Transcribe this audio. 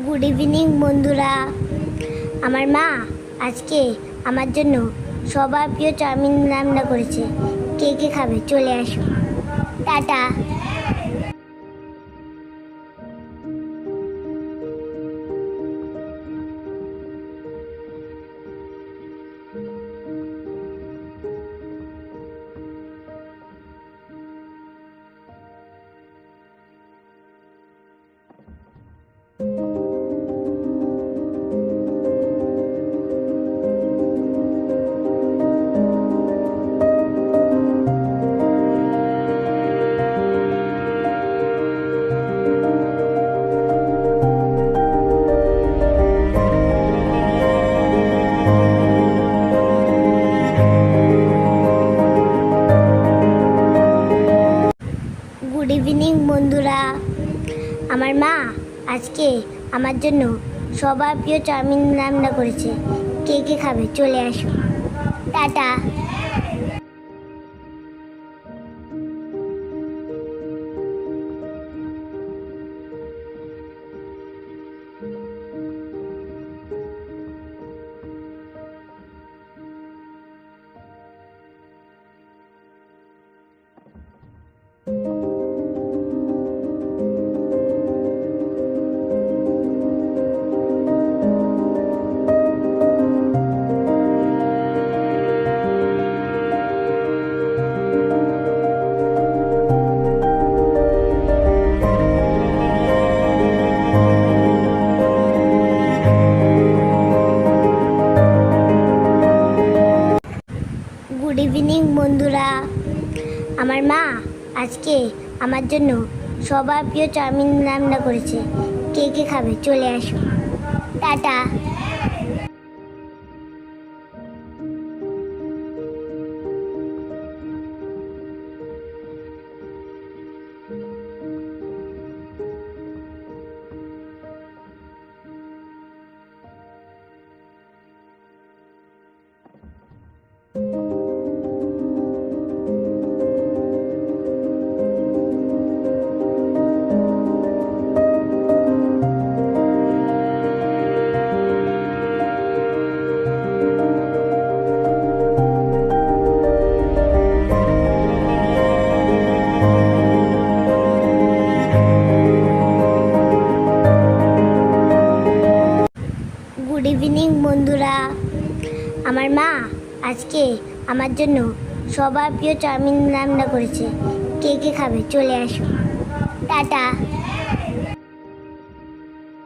Good evening বন্ধুরা। আমার মা আজকে আমার জন্য সবার প্রিয় চাউমিন রান্না করেছে। কে কে খাবে চলে আসো। টাটা। গুড ইভিনিং বন্ধুরা। আমার মা আজকে আমার জন্য সবার প্রিয় চাউমিন রান্না করেছে। কে কে খাবে চলে আসো। টাটা। গুড ইভিনিং বন্ধুরা। আমার মা আজকে আমার জন্য সবার প্রিয় চাউমিন রান্না করেছে। কে কে খাবে চলে আসো। টাটা। গুড ইভিনিং বন্ধুরা। আমার মা আজকে আমার জন্য সবার প্রিয় চাউমিন রান্না করেছে। কে কে খাবে চলে আসো। টাটা।